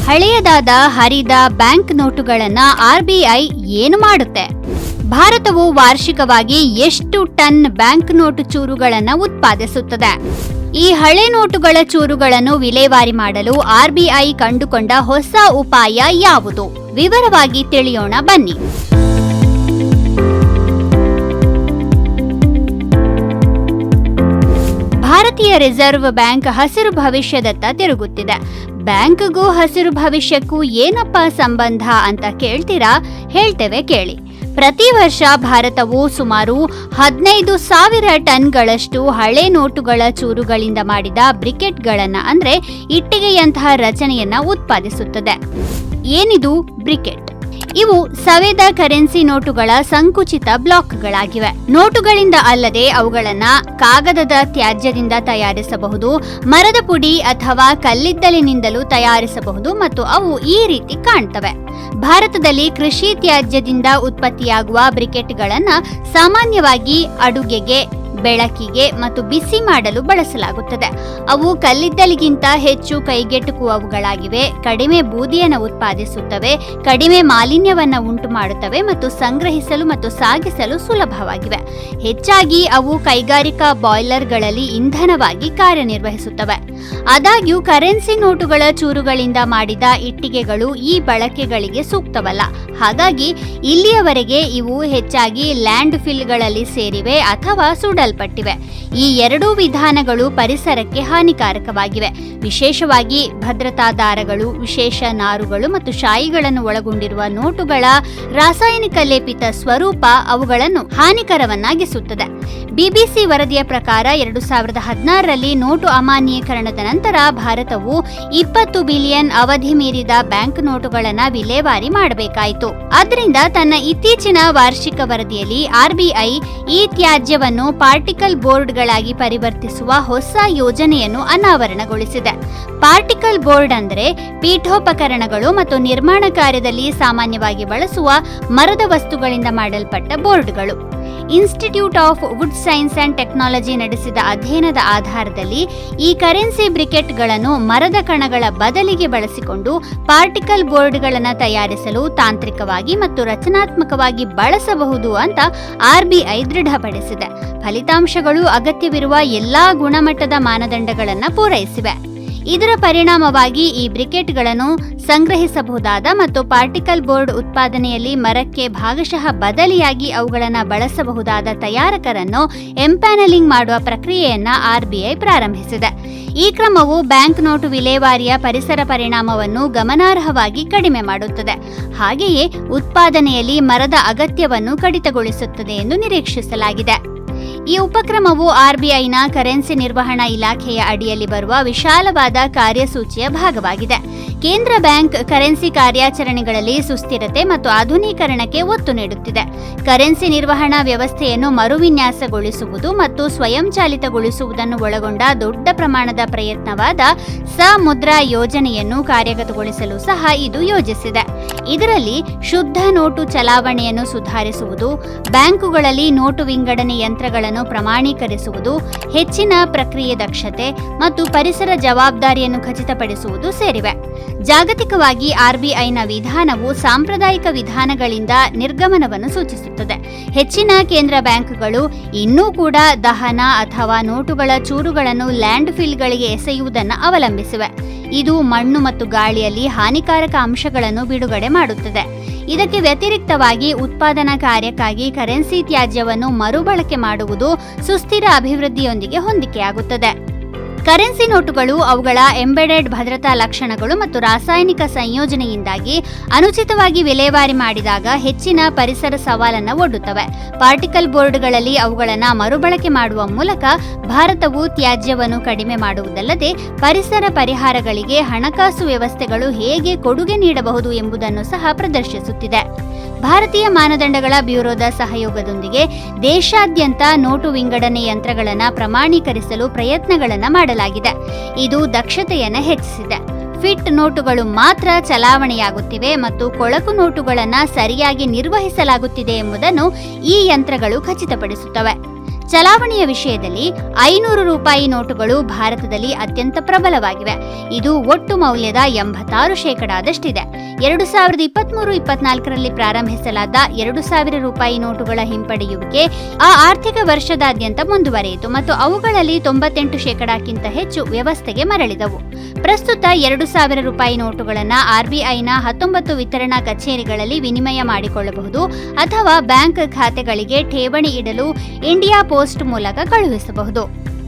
ಹಳೆಯದಾದ ಹರಿದ ಬ್ಯಾಂಕ್ ನೋಟುಗಳನ್ನು ಆರ್ಬಿಐ ಏನು ಮಾಡುತ್ತೆ? ಭಾರತವು ವಾರ್ಷಿಕವಾಗಿ ಎಷ್ಟು ಟನ್ ಬ್ಯಾಂಕ್ ನೋಟು ಚೂರುಗಳನ್ನು ಉತ್ಪಾದಿಸುತ್ತದೆ? ಈ ಹಳೆ ನೋಟುಗಳ ಚೂರುಗಳನ್ನು ವಿಲೇವಾರಿ ಮಾಡಲು ಆರ್ಬಿಐ ಕಂಡುಕೊಂಡ ಹೊಸ ಉಪಾಯ ಯಾವುದು? ವಿವರವಾಗಿ ತಿಳಿಯೋಣ ಬನ್ನಿ. ಭಾರತೀಯ ರಿಸರ್ವ್ ಬ್ಯಾಂಕ್ ಹಸಿರು ಭವಿಷ್ಯದತ್ತ ತಿರುಗುತ್ತಿದೆ. ಬ್ಯಾಂಕ್ಗೂ ಹಸಿರು ಭವಿಷ್ಯಕ್ಕೂ ಏನಪ್ಪ ಸಂಬಂಧ ಅಂತ ಕೇಳ್ತೀರಾ? ಹೇಳ್ತೇವೆ ಕೇಳಿ. ಪ್ರತಿ ವರ್ಷ ಭಾರತವು ಸುಮಾರು 15,000 ಟನ್ಗಳಷ್ಟು ಹಳೆ ನೋಟುಗಳ ಚೂರುಗಳಿಂದ ಮಾಡಿದ ಬ್ರಿಕೆಟ್ಗಳನ್ನು ಅಂದ್ರೆ ಇಟ್ಟಿಗೆಯಂತಹ ರಚನೆಯನ್ನ ಉತ್ಪಾದಿಸುತ್ತದೆ. ಏನಿದು ಬ್ರಿಕೆಟ್? ಇವು ಸವೆದ ಕರೆನ್ಸಿ ನೋಟುಗಳ ಸಂಕುಚಿತ ಬ್ಲಾಕ್ಗಳಾಗಿವೆ. ನೋಟುಗಳಿಂದ ಅಲ್ಲದೆ ಅವುಗಳನ್ನ ಕಾಗದದ ತ್ಯಾಜ್ಯದಿಂದ ತಯಾರಿಸಬಹುದು, ಮರದ ಪುಡಿ ಅಥವಾ ಕಲ್ಲಿದ್ದಲಿನಿಂದಲೂ ತಯಾರಿಸಬಹುದು ಮತ್ತು ಅವು ಈ ರೀತಿ ಕಾಣ್ತವೆ. ಭಾರತದಲ್ಲಿ ಕೃಷಿ ತ್ಯಾಜ್ಯದಿಂದ ಉತ್ಪತ್ತಿಯಾಗುವ ಬ್ರಿಕೆಟ್ಗಳನ್ನು ಸಾಮಾನ್ಯವಾಗಿ ಅಡುಗೆಗೆ, ಬೆಳಕಿಗೆ ಮತ್ತು ಬಿಸಿ ಮಾಡಲು ಬಳಸಲಾಗುತ್ತದೆ. ಅವು ಕಲ್ಲಿದ್ದಲಿಗಿಂತ ಹೆಚ್ಚು ಕೈಗೆಟುಕುವವುಗಳಾಗಿವೆ, ಕಡಿಮೆ ಬೂದಿಯನ್ನು ಉತ್ಪಾದಿಸುತ್ತವೆ, ಕಡಿಮೆ ಮಾಲಿನ್ಯವನ್ನು ಉಂಟು ಮಾಡುತ್ತವೆ ಮತ್ತು ಸಂಗ್ರಹಿಸಲು ಮತ್ತು ಸಾಗಿಸಲು ಸುಲಭವಾಗಿವೆ. ಹೆಚ್ಚಾಗಿ ಅವು ಕೈಗಾರಿಕಾ ಬಾಯ್ಲರ್ಗಳಲ್ಲಿ ಇಂಧನವಾಗಿ ಕಾರ್ಯನಿರ್ವಹಿಸುತ್ತವೆ. ಆದಾಗ್ಯೂ ಕರೆನ್ಸಿ ನೋಟುಗಳ ಚೂರುಗಳಿಂದ ಮಾಡಿದ ಇಟ್ಟಿಗೆಗಳು ಈ ಬಳಕೆಗಳಿಗೆ ಸೂಕ್ತವಲ್ಲ. ಹಾಗಾಗಿ ಇಲ್ಲಿಯವರೆಗೆ ಇವು ಹೆಚ್ಚಾಗಿ ಲ್ಯಾಂಡ್ ಫಿಲ್ಗಳಲ್ಲಿ ಸೇರಿವೆ ಅಥವಾ ಸುಡಲ್ಪಟ್ಟಿವೆ. ಈ ಎರಡೂ ವಿಧಾನಗಳು ಪರಿಸರಕ್ಕೆ ಹಾನಿಕಾರಕವಾಗಿವೆ. ವಿಶೇಷವಾಗಿ ಭದ್ರತಾ ದಾರಗಳು, ವಿಶೇಷ ನಾರುಗಳು ಮತ್ತು ಶಾಯಿಗಳನ್ನು ಒಳಗೊಂಡಿರುವ ನೋಟುಗಳ ರಾಸಾಯನಿಕ ಲೇಪಿತ ಸ್ವರೂಪ ಅವುಗಳನ್ನು ಹಾನಿಕರವನ್ನಾಗಿಸುತ್ತದೆ. ಬಿಬಿಸಿ ವರದಿಯ ಪ್ರಕಾರ 2016ರಲ್ಲಿ ನೋಟು ಅಮಾನ್ಯೀಕರಣದ ನಂತರ ಭಾರತವು 20 ಬಿಲಿಯನ್ ಅವಧಿ ಮೀರಿದ ಬ್ಯಾಂಕ್ ನೋಟುಗಳನ್ನು ವಿಲೇವಾರಿ ಮಾಡಬೇಕಾಯಿತು. ಆದ್ದರಿಂದ ತನ್ನ ಇತ್ತೀಚಿನ ವಾರ್ಷಿಕ ವರದಿಯಲ್ಲಿ ಆರ್ಬಿಐ ಈ ತ್ಯಾಜ್ಯವನ್ನು ಪಾರ್ಟಿಕಲ್ ಬೋರ್ಡ್ಗಳಾಗಿ ಪರಿವರ್ತಿಸುವ ಹೊಸ ಯೋಜನೆಯನ್ನು ಅನಾವರಣಗೊಳಿಸಿದೆ. ಪಾರ್ಟಿಕಲ್ ಬೋರ್ಡ್ ಅಂದರೆ ಪೀಠೋಪಕರಣಗಳು ಮತ್ತು ನಿರ್ಮಾಣ ಕಾರ್ಯದಲ್ಲಿ ಸಾಮಾನ್ಯವಾಗಿ ಬಳಸುವ ಮರದ ವಸ್ತುಗಳಿಂದ ಮಾಡಲ್ಪಟ್ಟ ಬೋರ್ಡ್ಗಳು. Institute of wood science and technology ನಡೆಸಿದ ಅಧ್ಯಯನದ ಆಧಾರದಲ್ಲಿ ಈ ಕರೆನ್ಸಿ ಬ್ರಿಕೆಟ್ಗಳನ್ನು ಮರದ ಕಣಗಳ ಬದಲಿಗೆ ಬಳಸಿಕೊಂಡು ಪಾರ್ಟಿಕಲ್ ಬೋರ್ಡ್ಗಳನ್ನು ತಯಾರಿಸಲು ತಾಂತ್ರಿಕವಾಗಿ ಮತ್ತು ರಚನಾತ್ಮಕವಾಗಿ ಬಳಸಬಹುದು ಅಂತ ಆರ್ಬಿಐ ದೃಢಪಡಿಸಿದೆ. ಫಲಿತಾಂಶಗಳು ಅಗತ್ಯವಿರುವ ಎಲ್ಲಾ ಗುಣಮಟ್ಟದ ಮಾನದಂಡಗಳನ್ನು ಪೂರೈಸಿವೆ. ಇದರ ಪರಿಣಾಮವಾಗಿ ಈ ಬ್ರಿಕೆಟ್ಗಳನ್ನು ಸಂಗ್ರಹಿಸಬಹುದಾದ ಮತ್ತು ಪಾರ್ಟಿಕಲ್ ಬೋರ್ಡ್ ಉತ್ಪಾದನೆಯಲ್ಲಿ ಮರಕ್ಕೆ ಭಾಗಶಃ ಬದಲಿಯಾಗಿ ಅವುಗಳನ್ನು ಬಳಸಬಹುದಾದ ತಯಾರಕರನ್ನು ಎಂಪ್ಯಾನಲಿಂಗ್ ಮಾಡುವ ಪ್ರಕ್ರಿಯೆಯನ್ನು ಆರ್ಬಿಐ ಪ್ರಾರಂಭಿಸಿದೆ. ಈ ಕ್ರಮವು ಬ್ಯಾಂಕ್ ನೋಟು ವಿಲೇವಾರಿಯ ಪರಿಸರ ಪರಿಣಾಮವನ್ನು ಗಮನಾರ್ಹವಾಗಿ ಕಡಿಮೆ ಮಾಡುತ್ತದೆ. ಹಾಗೆಯೇ ಉತ್ಪಾದನೆಯಲ್ಲಿ ಮರದ ಅಗತ್ಯವನ್ನು ಕಡಿತಗೊಳಿಸುತ್ತದೆ ಎಂದು ನಿರೀಕ್ಷಿಸಲಾಗಿದೆ. ಈ ಉಪಕ್ರಮವು ಆರ್ಬಿಐನ ಕರೆನ್ಸಿ ನಿರ್ವಹಣಾ ಇಲಾಖೆಯ ಅಡಿಯಲ್ಲಿ ಬರುವ ವಿಶಾಲವಾದ ಕಾರ್ಯಸೂಚಿಯ ಭಾಗವಾಗಿದೆ. ಕೇಂದ್ರ ಬ್ಯಾಂಕ್ ಕರೆನ್ಸಿ ಕಾರ್ಯಾಚರಣೆಗಳಲ್ಲಿ ಸುಸ್ಥಿರತೆ ಮತ್ತು ಆಧುನೀಕರಣಕ್ಕೆ ಒತ್ತು ನೀಡುತ್ತಿದೆ. ಕರೆನ್ಸಿ ನಿರ್ವಹಣಾ ವ್ಯವಸ್ಥೆಯನ್ನು ಮರುವಿನ್ಯಾಸಗೊಳಿಸುವುದು ಮತ್ತು ಸ್ವಯಂಚಾಲಿತಗೊಳಿಸುವುದನ್ನು ಒಳಗೊಂಡ ದೊಡ್ಡ ಪ್ರಮಾಣದ ಪ್ರಯತ್ನವಾದ ಸ-ಮುದ್ರಾ ಯೋಜನೆಯನ್ನು ಕಾರ್ಯಗತಗೊಳಿಸಲು ಸಹ ಇದು ಯೋಜಿಸಿದೆ. ಇದರಲ್ಲಿ ಶುದ್ಧ ನೋಟು ಚಲಾವಣೆಯನ್ನು ಸುಧಾರಿಸುವುದು, ಬ್ಯಾಂಕುಗಳಲ್ಲಿ ನೋಟು ವಿಂಗಡಣೆ ಯಂತ್ರಗಳನ್ನು ಪ್ರಮಾಣೀಕರಿಸುವುದು, ಹೆಚ್ಚಿನ ಪ್ರಕ್ರಿಯೆ ದಕ್ಷತೆ ಮತ್ತು ಪರಿಸರ ಜವಾಬ್ದಾರಿಯನ್ನು ಖಚಿತಪಡಿಸುವುದು ಸೇರಿವೆ. ಜಾಗತಿಕವಾಗಿ ಆರ್ಬಿಐನ ವಿಧಾನವು ಸಾಂಪ್ರದಾಯಿಕ ವಿಧಾನಗಳಿಂದ ನಿರ್ಗಮನವನ್ನು ಸೂಚಿಸುತ್ತದೆ. ಹೆಚ್ಚಿನ ಕೇಂದ್ರ ಬ್ಯಾಂಕ್ಗಳು ಇನ್ನೂ ಕೂಡ ದಹನ ಅಥವಾ ನೋಟುಗಳ ಚೂರುಗಳನ್ನು ಲ್ಯಾಂಡ್ ಫಿಲ್ಗಳಿಗೆ ಎಸೆಯುವುದನ್ನು ಅವಲಂಬಿಸಿವೆ. ಇದು ಮಣ್ಣು ಮತ್ತು ಗಾಳಿಯಲ್ಲಿ ಹಾನಿಕಾರಕ ಅಂಶಗಳನ್ನು ಬಿಡುಗಡೆ ಮಾಡುತ್ತದೆ. ಇದಕ್ಕೆ ವ್ಯತಿರಿಕ್ತವಾಗಿ ಉತ್ಪಾದನಾ ಕಾರ್ಯಕ್ಕಾಗಿ ಕರೆನ್ಸಿ ತ್ಯಾಜ್ಯವನ್ನು ಮರುಬಳಕೆ ಮಾಡುವುದು ಸುಸ್ಥಿರ ಅಭಿವೃದ್ಧಿಯೊಂದಿಗೆ ಹೊಂದಿಕೆಯಾಗುತ್ತದೆ. ಕರೆನ್ಸಿ ನೋಟುಗಳು ಅವುಗಳ ಎಂಬೆಡೆಡ್ ಭದ್ರತಾ ಲಕ್ಷಣಗಳು ಮತ್ತು ರಾಸಾಯನಿಕ ಸಂಯೋಜನೆಯಿಂದಾಗಿ ಅನುಚಿತವಾಗಿ ವಿಲೇವಾರಿ ಮಾಡಿದಾಗ ಹೆಚ್ಚಿನ ಪರಿಸರ ಸವಾಲನ್ನು ಒಡ್ಡುತ್ತವೆ. ಪಾರ್ಟಿಕಲ್ ಬೋರ್ಡ್ಗಳಲ್ಲಿ ಅವುಗಳನ್ನು ಮರುಬಳಕೆ ಮಾಡುವ ಮೂಲಕ ಭಾರತವು ತ್ಯಾಜ್ಯವನ್ನು ಕಡಿಮೆ ಮಾಡುವುದಲ್ಲದೆ ಪರಿಸರ ಪರಿಹಾರಗಳಿಗೆ ಹಣಕಾಸು ವ್ಯವಸ್ಥೆಗಳು ಹೇಗೆ ಕೊಡುಗೆ ನೀಡಬಹುದು ಎಂಬುದನ್ನು ಸಹ ಪ್ರದರ್ಶಿಸುತ್ತಿದೆ. ಭಾರತೀಯ ಮಾನದಂಡಗಳ ಬ್ಯೂರೋದ ಸಹಯೋಗದೊಂದಿಗೆ ದೇಶಾದ್ಯಂತ ನೋಟು ವಿಂಗಡಣೆ ಯಂತ್ರಗಳನ್ನು ಪ್ರಮಾಣೀಕರಿಸಲು ಪ್ರಯತ್ನಗಳನ್ನು ಮಾಡಲಾಗಿದೆ. ಇದು ದಕ್ಷತೆಯನ್ನು ಹೆಚ್ಚಿಸಿದೆ. ಫಿಟ್ ನೋಟುಗಳು ಮಾತ್ರ ಚಲಾವಣೆಯಾಗುತ್ತಿವೆ ಮತ್ತು ಕೊಳಕು ನೋಟುಗಳನ್ನು ಸರಿಯಾಗಿ ನಿರ್ವಹಿಸಲಾಗುತ್ತಿದೆ ಎಂಬುದನ್ನು ಈ ಯಂತ್ರಗಳು ಖಚಿತಪಡಿಸುತ್ತವೆ. ಚಲಾವಣೆಯ ವಿಷಯದಲ್ಲಿ 500 ರೂಪಾಯಿ ನೋಟುಗಳು ಭಾರತದಲ್ಲಿ ಅತ್ಯಂತ ಪ್ರಬಲವಾಗಿವೆ. ಇದು ಒಟ್ಟು ಮೌಲ್ಯದ 86%ದಷ್ಟಿದೆ. 2023-24ರಲ್ಲಿ ಪ್ರಾರಂಭಿಸಲಾದ 2000 ರೂಪಾಯಿ ನೋಟುಗಳ ಹಿಂಪಡೆಯುವಿಕೆ ಆ ಆರ್ಥಿಕ ವರ್ಷದಾದ್ಯಂತ ಮುಂದುವರಿಯಿತು ಮತ್ತು ಅವುಗಳಲ್ಲಿ 98%ಕ್ಕಿಂತ ಹೆಚ್ಚು ವ್ಯವಸ್ಥೆಗೆ ಮರಳಿದವು. ಪ್ರಸ್ತುತ 2000 ರೂಪಾಯಿ ನೋಟುಗಳನ್ನು ಆರ್ಬಿಐನ 19 ವಿತರಣಾ ಕಚೇರಿಗಳಲ್ಲಿ ವಿನಿಮಯ ಮಾಡಿಕೊಳ್ಳಬಹುದು ಅಥವಾ ಬ್ಯಾಂಕ್ ಖಾತೆಗಳಿಗೆ ಠೇವಣಿ ಇಡಲು ಇಂಡಿಯಾ ಪೋಸ್ಟ್ ಮೂಲಕ ಕಳುಹಿಸಬಹುದು.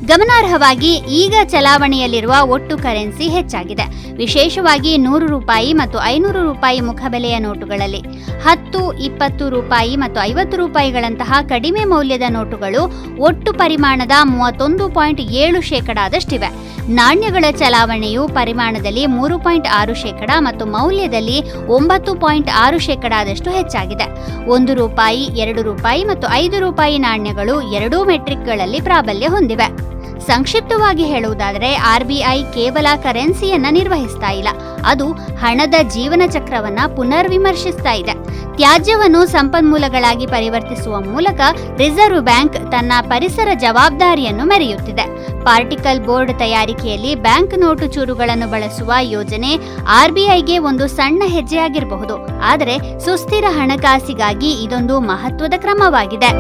ಗಮನಾರ್ಹವಾಗಿ ಈಗ ಚಲಾವಣೆಯಲ್ಲಿರುವ ಒಟ್ಟು ಕರೆನ್ಸಿ ಹೆಚ್ಚಾಗಿದೆ, ವಿಶೇಷವಾಗಿ 100 ರೂಪಾಯಿ ಮತ್ತು 500 ರೂಪಾಯಿ ಮುಖಬೆಲೆಯ ನೋಟುಗಳಲ್ಲಿ. 10, 20 ರೂಪಾಯಿ ಮತ್ತು 50 ರೂಪಾಯಿಗಳಂತಹ ಕಡಿಮೆ ಮೌಲ್ಯದ ನೋಟುಗಳು ಒಟ್ಟು ಪರಿಮಾಣದ 31.7%ದಷ್ಟಿವೆ. ನಾಣ್ಯಗಳ ಚಲಾವಣೆಯು ಪರಿಮಾಣದಲ್ಲಿ 3.6% ಮತ್ತು ಮೌಲ್ಯದಲ್ಲಿ 9.6%ದಷ್ಟು ಹೆಚ್ಚಾಗಿದೆ. 1 ರೂಪಾಯಿ, 2 ರೂಪಾಯಿ ಮತ್ತು 5 ರೂಪಾಯಿ ನಾಣ್ಯಗಳು ಎರಡೂ ಮೆಟ್ರಿಕ್ಗಳಲ್ಲಿ ಪ್ರಾಬಲ್ಯ ಹೊಂದಿವೆ. ಸಂಕ್ಷಿಪ್ತವಾಗಿ ಹೇಳುವುದಾದರೆ ಆರ್ಬಿಐ ಕೇವಲ ಕರೆನ್ಸಿಯನ್ನ ನಿರ್ವಹಿಸ್ತಾ ಇಲ್ಲ, ಅದು ಹಣದ ಜೀವನ ಚಕ್ರವನ್ನ ಪುನರ್ವಿಮರ್ಶಿಸ್ತಾ ಇದೆ. ತ್ಯಾಜ್ಯವನ್ನು ಸಂಪನ್ಮೂಲಗಳಾಗಿ ಪರಿವರ್ತಿಸುವ ಮೂಲಕ ರಿಸರ್ವ್ ಬ್ಯಾಂಕ್ ತನ್ನ ಪರಿಸರ ಜವಾಬ್ದಾರಿಯನ್ನು ಮೆರೆಯುತ್ತಿದೆ. ಪಾರ್ಟಿಕಲ್ ಬೋರ್ಡ್ ತಯಾರಿಕೆಯಲ್ಲಿ ಬ್ಯಾಂಕ್ ನೋಟು ಚೂರುಗಳನ್ನು ಬಳಸುವ ಯೋಜನೆ ಆರ್ಬಿಐಗೆ ಒಂದು ಸಣ್ಣ ಹೆಜ್ಜೆಯಾಗಿರಬಹುದು, ಆದರೆ ಸುಸ್ಥಿರ ಹಣಕಾಸಿಗಾಗಿ ಇದೊಂದು ಮಹತ್ವದ ಕ್ರಮವಾಗಿದೆ.